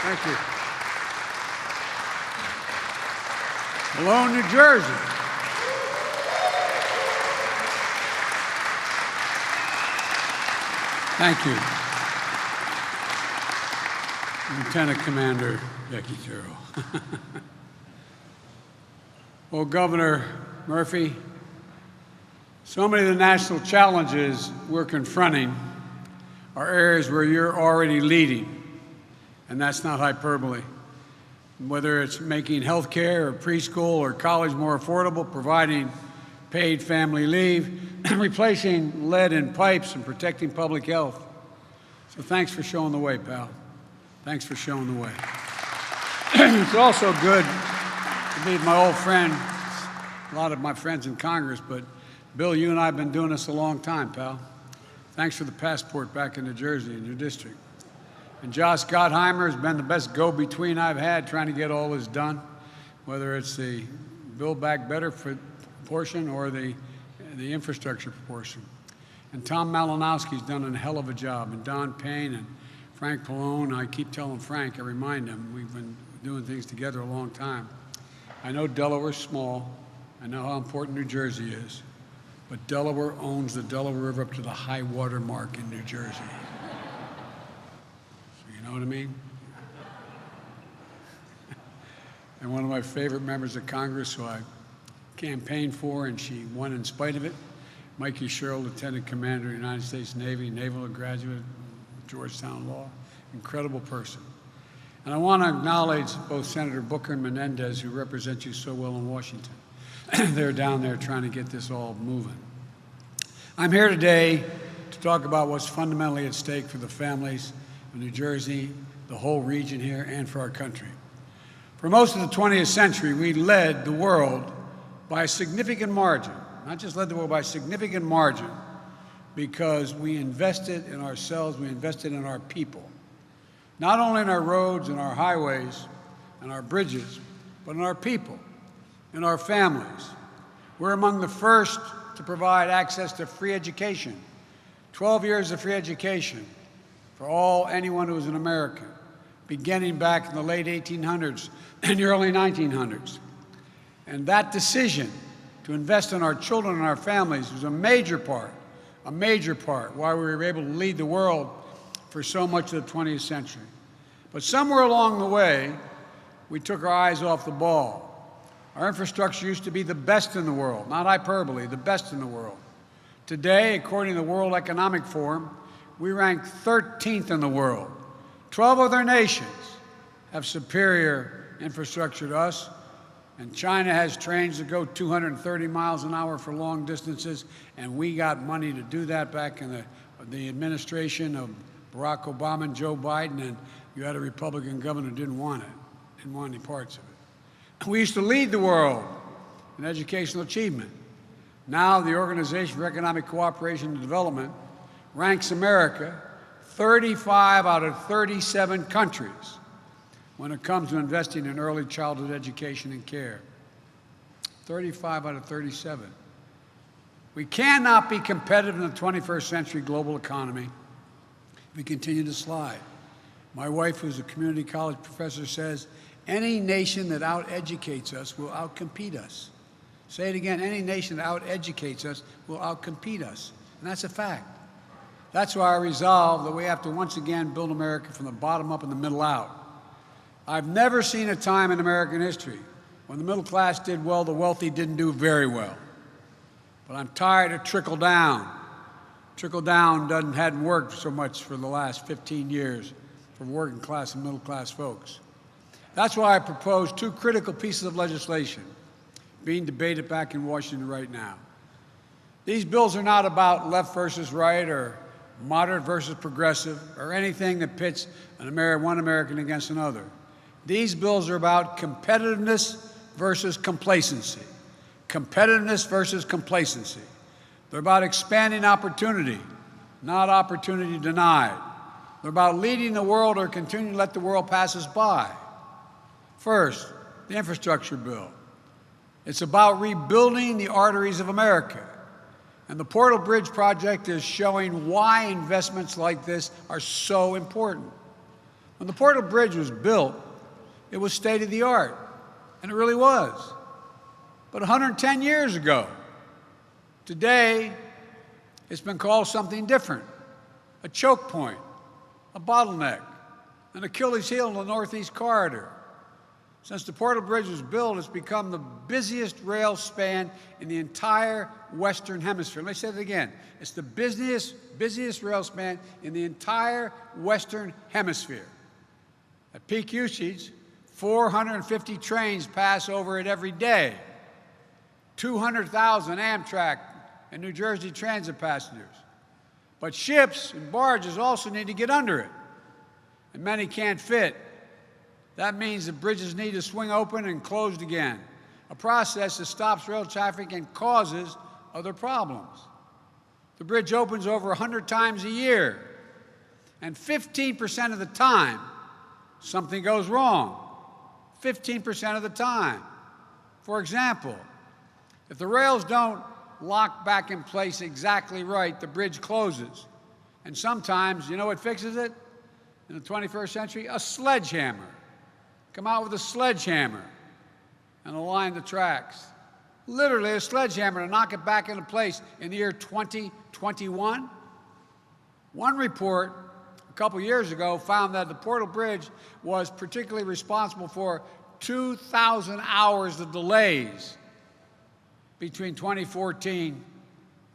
Thank you. Hello, New Jersey. Thank you. Lieutenant Commander Becky Carroll. Well, Governor Murphy, so many of the national challenges we're confronting are areas where you're already leading, and that's not hyperbole. Whether it's making health care or preschool or college more affordable, providing paid family leave, replacing lead in pipes and protecting public health. So thanks for showing the way, pal. Thanks for showing the way. It's also good to meet my old friend, a lot of my friends in Congress, but Bill, you and I have been doing this a long time, pal. Thanks for the passport back in New Jersey in your district. And Josh Gottheimer has been the best go-between I've had trying to get all this done, whether it's the Build Back Better portion or the infrastructure portion. And Tom Malinowski's done a hell of a job, and Don Payne and Frank Pallone. I keep telling Frank, I remind him, we've been doing things together a long time. I know Delaware's small. I know how important New Jersey is. But Delaware owns the Delaware River up to the high water mark in New Jersey. So you know what I mean? And one of my favorite members of Congress who I campaigned for, and she won in spite of it, Mikey Sherrill, Lieutenant Commander of the United States Navy, naval graduate, Georgetown Law, incredible person. And I want to acknowledge both Senator Booker and Menendez, who represent you so well in Washington. They're down there trying to get this all moving. I'm here today to talk about what's fundamentally at stake for the families of New Jersey, the whole region here, and for our country. For most of the 20th century, we led the world by a significant margin, not just led the world by a significant margin, because we invested in ourselves, we invested in our people. Not only in our roads and our highways and our bridges, but in our people, in our families. We're among the first to provide access to free education, 12 years of free education for anyone who is an American, beginning back in the late 1800s and the early 1900s. And that decision to invest in our children and our families was a major part why we were able to lead the world for so much of the 20th century. But somewhere along the way, we took our eyes off the ball. Our infrastructure used to be the best in the world, not hyperbole, the best in the world. Today, according to the World Economic Forum, we rank 13th in the world. 12 other nations have superior infrastructure to us, and China has trains that go 230 miles an hour for long distances, and we got money to do that back in the administration of Barack Obama and Joe Biden, and you had a Republican governor who didn't want it, didn't want any parts of it. We used to lead the world in educational achievement. Now the Organization for Economic Cooperation and Development ranks America 35 out of 37 countries when it comes to investing in early childhood education and care. 35 out of 37. We cannot be competitive in the 21st century global economy if we continue to slide. My wife, who's a community college professor, says, any nation that out-educates us will out-compete us. Say it again, any nation that out-educates us will out-compete us. And that's a fact. That's why I resolve that we have to once again build America from the bottom up and the middle out. I've never seen a time in American history when the middle class did well, the wealthy didn't do very well. But I'm tired of trickle down. Trickle down hadn't worked so much for the last 15 years for working class and middle class folks. That's why I propose two critical pieces of legislation being debated back in Washington right now. These bills are not about left versus right or moderate versus progressive or anything that pits one American against another. These bills are about competitiveness versus complacency. Competitiveness versus complacency. They're about expanding opportunity, not opportunity denied. They're about leading the world or continuing to let the world pass us by. First, the infrastructure bill. It's about rebuilding the arteries of America. And the Portal Bridge project is showing why investments like this are so important. When the Portal Bridge was built, it was state-of-the-art, and it really was. But 110 years ago, today, it's been called something different: a choke point, a bottleneck, an Achilles heel in the Northeast Corridor. Since the Portal Bridge was built, it's become the busiest rail span in the entire Western Hemisphere. Let me say that again. It's the busiest rail span in the entire Western Hemisphere. At peak usage, 450 trains pass over it every day. 200,000 Amtrak and New Jersey Transit passengers. But ships and barges also need to get under it, and many can't fit. That means the bridges need to swing open and closed again, a process that stops rail traffic and causes other problems. The bridge opens over 100 times a year, and 15% of the time, something goes wrong. 15% of the time. For example, if the rails don't lock back in place exactly right, the bridge closes. And sometimes, you know what fixes it? In the 21st century, a sledgehammer. Come out with a sledgehammer and align the tracks. Literally a sledgehammer to knock it back into place in the year 2021. One report a couple years ago found that the Portal Bridge was particularly responsible for 2,000 hours of delays between 2014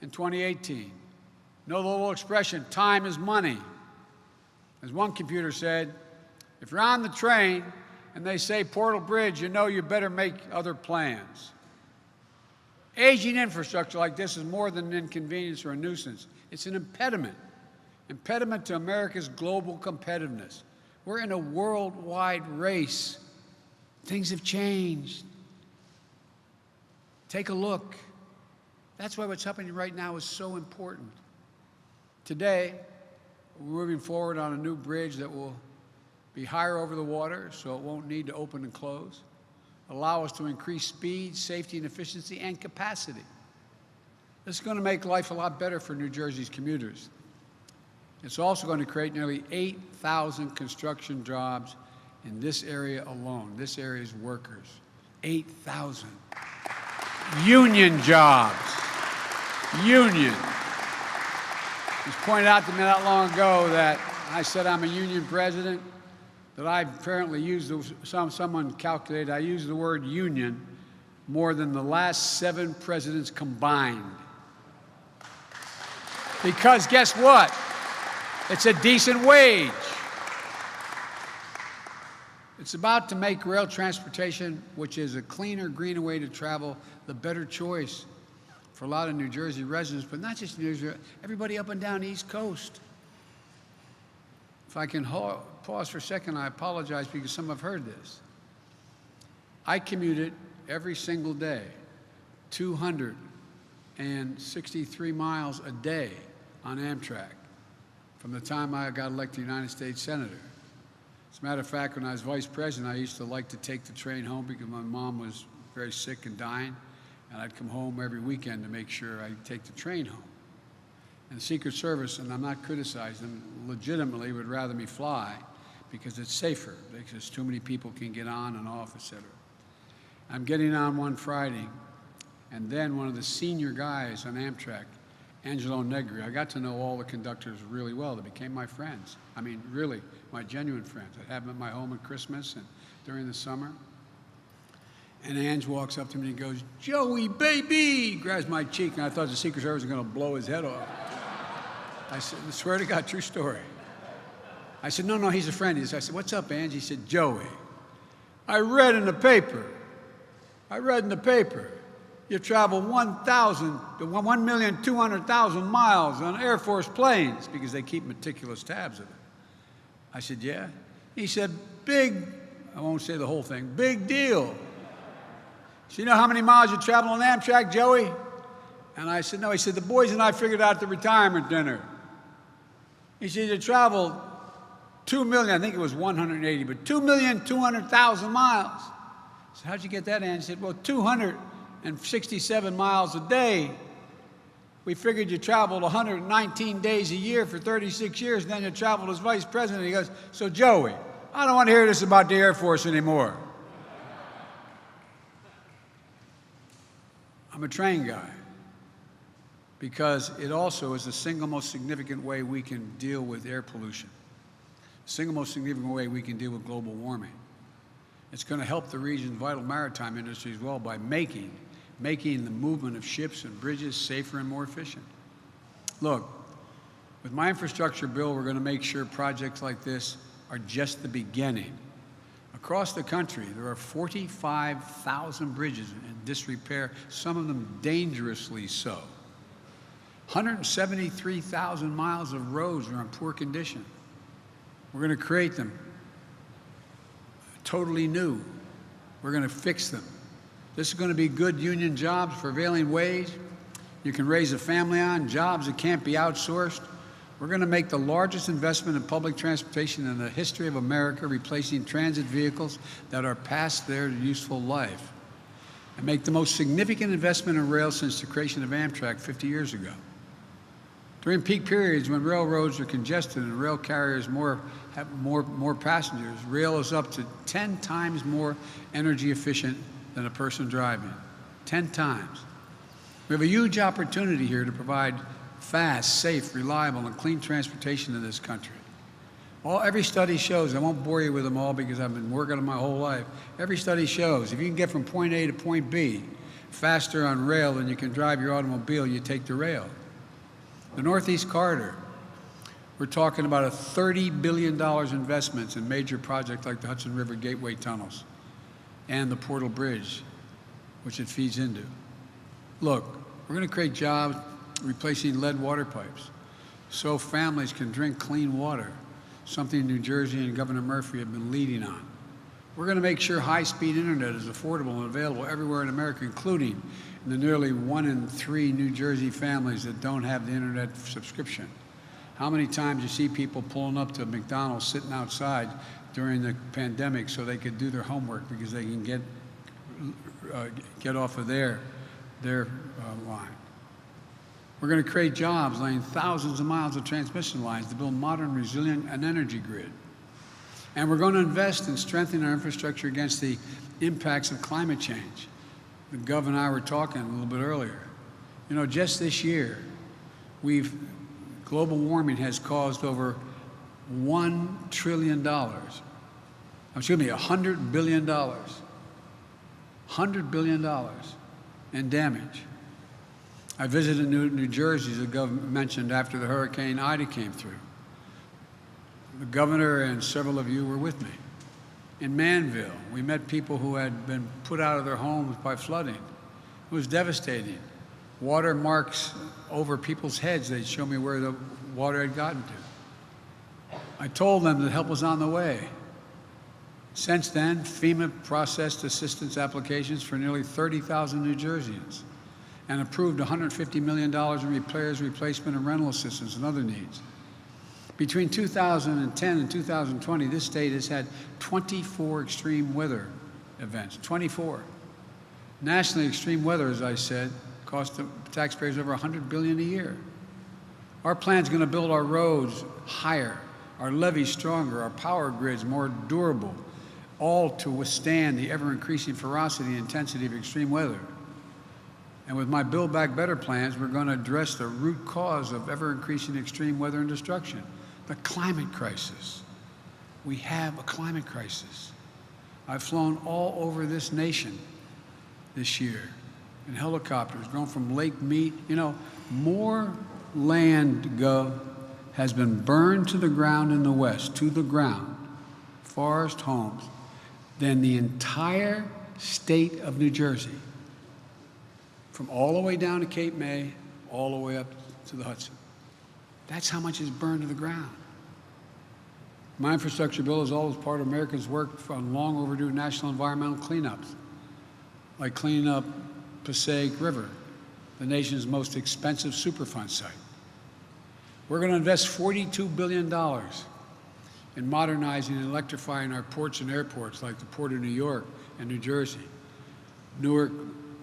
and 2018. Know the little expression, time is money. As one computer said, if you're on the train and they say Portal Bridge, you know you better make other plans. Aging infrastructure like this is more than an inconvenience or a nuisance. It's an impediment to America's global competitiveness. We're in a worldwide race. Things have changed. Take a look. That's why what's happening right now is so important. Today, we're moving forward on a new bridge that will be higher over the water, so it won't need to open and close, allow us to increase speed, safety, and efficiency, and capacity. This is going to make life a lot better for New Jersey's commuters. It's also going to create nearly 8,000 construction jobs in this area alone, this area's workers. 8,000. Union jobs. Union. It was pointed out to me not long ago that I said I'm a union president, that I apparently used, someone calculated, I used the word union more than the last 7 presidents combined. Because guess what? It's a decent wage. It's about to make rail transportation, which is a cleaner, greener way to travel, the better choice for a lot of New Jersey residents, but not just New Jersey, everybody up and down the East Coast. If I can pause for a second, I apologize because some have heard this. I commuted every single day, 263 miles a day on Amtrak from the time I got elected United States Senator. As a matter of fact, when I was vice president, I used to like to take the train home because my mom was very sick and dying, and I'd come home every weekend to make sure I'd take the train home. And the Secret Service, and I'm not criticizing them, legitimately would rather me fly because it's safer, because too many people can get on and off, et cetera. I'm getting on one Friday, and then one of the senior guys on Amtrak, Angelo Negri, I got to know all the conductors really well. They became my friends. I mean, really, my genuine friends. I'd have them at my home at Christmas and during the summer. And Ange walks up to me and goes, "Joey, baby," grabs my cheek, and I thought the Secret Service was going to blow his head off. I said, I swear to God, true story. I said, no, he's a friend. I said, "What's up, Ange?" He said, "Joey, I read in the paper, you travel 1,200,000 miles on Air Force planes," because they keep meticulous tabs of it. I said, "Yeah." He said, "Big," I won't say the whole thing, "big deal. So you know how many miles you travel on Amtrak, Joey?" And I said, "No." He said, "The boys and I figured out the retirement dinner." He said, "You traveled 2 million, I think it was 180, but 2,200,000 miles. I said, "How'd you get that, Ange?" He said, "Well, 267 miles a day. We figured you traveled 119 days a year for 36 years, and then you traveled as vice president." He goes, "So Joey, I don't want to hear this about the Air Force anymore. I'm a train guy because it also is the single most significant way we can deal with air pollution, the single most significant way we can deal with global warming. It's going to help the region's vital maritime industry as well by making the movement of ships and bridges safer and more efficient. Look, with my infrastructure bill, we're going to make sure projects like this are just the beginning. Across the country, there are 45,000 bridges in disrepair, some of them dangerously so. 173,000 miles of roads are in poor condition. We're going to create them totally new. We're going to fix them. This is going to be good union jobs, prevailing wage. You can raise a family on, jobs that can't be outsourced. We're going to make the largest investment in public transportation in the history of America, replacing transit vehicles that are past their useful life, and make the most significant investment in rail since the creation of Amtrak 50 years ago. During peak periods when railroads are congested and rail carriers have more passengers, rail is up to 10 times more energy efficient than a person driving. 10 times. We have a huge opportunity here to provide fast, safe, reliable, and clean transportation in this country. Every study shows, I won't bore you with them all because I've been working on my whole life. Every study shows if you can get from point A to point B faster on rail than you can drive your automobile, you take the rail. The Northeast Corridor, we're talking about a $30 billion investments in major projects like the Hudson River Gateway tunnels and the Portal Bridge, which it feeds into. Look, we're going to create jobs replacing lead water pipes so families can drink clean water, something New Jersey and Governor Murphy have been leading on. We're going to make sure high-speed internet is affordable and available everywhere in America, including in the nearly 1 in 3 New Jersey families that don't have the internet subscription. How many times you see people pulling up to McDonald's sitting outside during the pandemic so they could do their homework because they can get off of their line. We're going to create jobs laying thousands of miles of transmission lines to build modern, resilient, and energy grid. And we're going to invest in strengthening our infrastructure against the impacts of climate change. The governor and I were talking a little bit earlier. You know, just this year, global warming has caused over $1 trillion, $100 billion, $100 billion in damage. I visited New Jersey, as the governor mentioned, after the Hurricane Ida came through. The governor and several of you were with me. In Manville, we met people who had been put out of their homes by flooding. It was devastating. Water marks over people's heads. They'd show me where the water had gotten to. I told them that help was on the way. Since then, FEMA processed assistance applications for nearly 30,000 New Jerseyans and approved $150 million in repairs, replacement, and rental assistance and other needs. Between 2010 and 2020, this state has had 24 extreme weather events, 24. Nationally, extreme weather, as I said, cost the taxpayers over $100 billion a year. Our plan's going to build our roads higher, our levees stronger, our power grids more durable, all to withstand the ever-increasing ferocity and intensity of extreme weather. And with my Build Back Better plans, we're going to address the root cause of ever-increasing extreme weather and destruction, the climate crisis. We have a climate crisis. I've flown all over this nation this year in helicopters, going from Lake Mead. You know, more land, Gov, has been burned to the ground in the West, to the ground, forest, homes, than the entire state of New Jersey. From all the way down to Cape May, all the way up to the Hudson. That's how much is burned to the ground. My infrastructure bill is always part of America's work on long overdue national environmental cleanups, like cleaning up Passaic River, the nation's most expensive Superfund site. We're going to invest $42 billion in modernizing and electrifying our ports and airports, like the Port of New York and New Jersey, Newark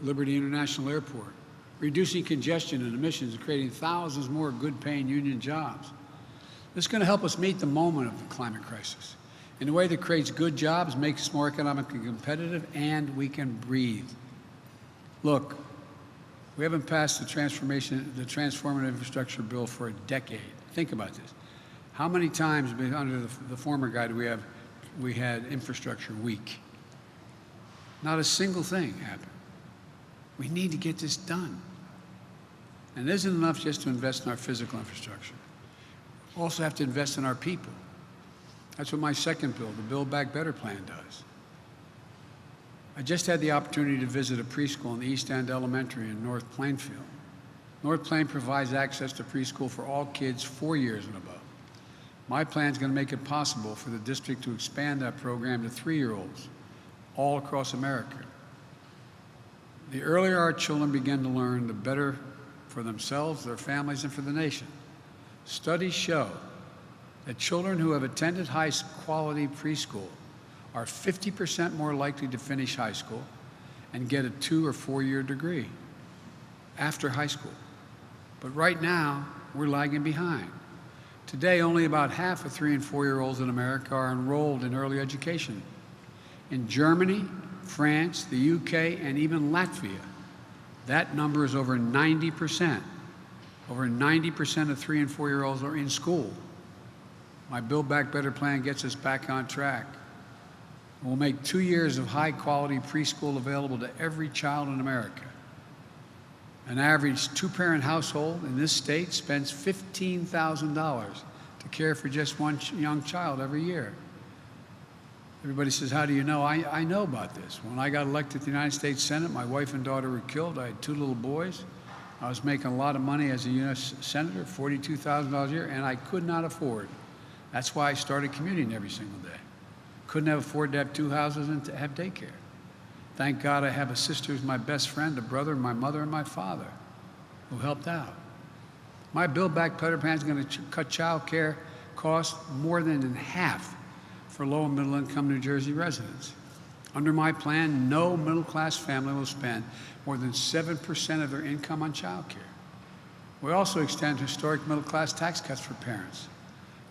Liberty International Airport, reducing congestion and emissions and creating thousands more good-paying union jobs. This is going to help us meet the moment of the climate crisis. in a way that creates good jobs, makes us more economically competitive, and we can breathe. Look, we haven't passed the transformative infrastructure bill for a decade. Think about this. How many times under the former guy we had infrastructure week? Not a single thing happened. We need to get this done. And it isn't enough just to invest in our physical infrastructure. We also have to invest in our people. That's what my second bill, the Build Back Better plan, does. I just had the opportunity to visit a preschool in the East End Elementary in North Plainfield. North Plain provides access to preschool for all kids 4 years and above. My plan is going to make it possible for the district to expand that program to 3-year-olds all across America. The earlier our children begin to learn, the better for themselves, their families, and for the nation. Studies show that children who have attended high-quality preschool are 50% more likely to finish high school and get a 2- or 4-year degree after high school. But right now, we're lagging behind. Today, only about half of 3- and 4-year-olds in America are enrolled in early education. In Germany, France, the UK, and even Latvia, that number is over 90%. Over 90% of 3- and 4-year-olds are in school. My Build Back Better plan gets us back on track. We'll make 2 years of high-quality preschool available to every child in America. An average 2-parent household in this state spends $15,000 to care for just one young child every year. Everybody says, how do you know? I know about this. When I got elected to the United States Senate, my wife and daughter were killed. I had 2 little boys. I was making a lot of money as a U.S. Senator, $42,000 a year, and I could not afford. That's why I started commuting every single day. Couldn't have afforded to have 2 houses and to have daycare. Thank God I have a sister who's my best friend, a brother, my mother, and my father who helped out. My Build Back Better plan is going to cut child care costs more than in half for low and middle income New Jersey residents. Under my plan, no middle-class family will spend more than 7% of their income on child care. We also extend historic middle-class tax cuts for parents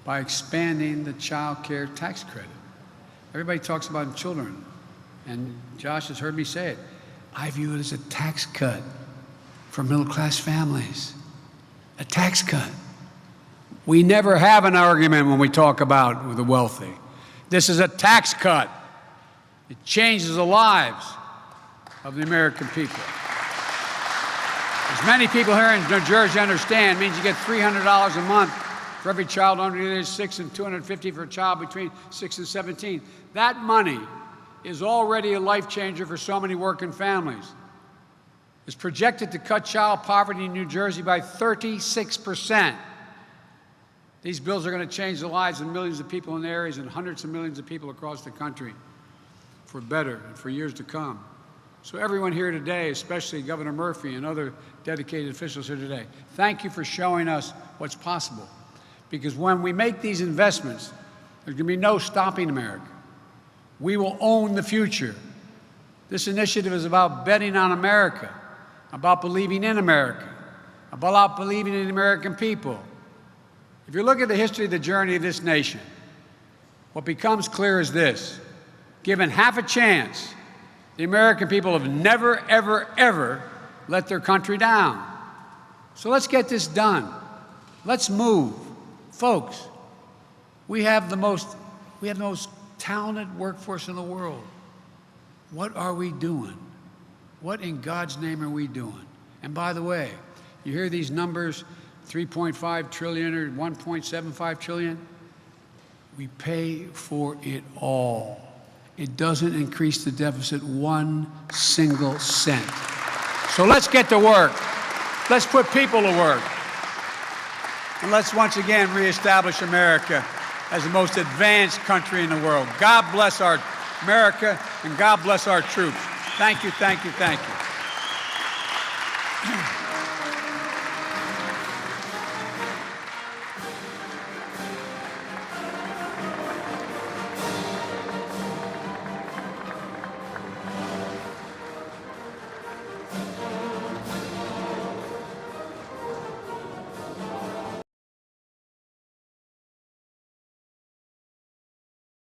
by expanding the child care tax credit. Everybody talks about children, and Josh has heard me say it. I view it as a tax cut for middle-class families. A tax cut. We never have an argument when we talk about the wealthy. This is a tax cut. It changes the lives of the American people. As many people here in New Jersey understand, it means you get $300 a month for every child under the age of 6 and $250 for a child between 6 and 17. That money is already a life changer for so many working families. It's projected to cut child poverty in New Jersey by 36%. These bills are going to change the lives of millions of people in the areas and hundreds of millions of people across the country for better and for years to come. So everyone here today, especially Governor Murphy and other dedicated officials here today, thank you for showing us what's possible. Because when we make these investments, there's going to be no stopping America. We will own the future. This initiative is about betting on America, about believing in America, about believing in the American people. If you look at the history of the journey of this nation, what becomes clear is this. Given half a chance, the American people have never, ever, ever let their country down. So let's get this done. Let's move. Folks, we have the most talented workforce in the world. What are we doing? What in God's name are we doing? And by the way, you hear these numbers, 3.5 trillion or 1.75 trillion? We pay for it all. It doesn't increase the deficit 1 single cent. So let's get to work. Let's put people to work. And let's once again reestablish America as the most advanced country in the world. God bless our America, and God bless our troops. Thank you, thank you, thank you.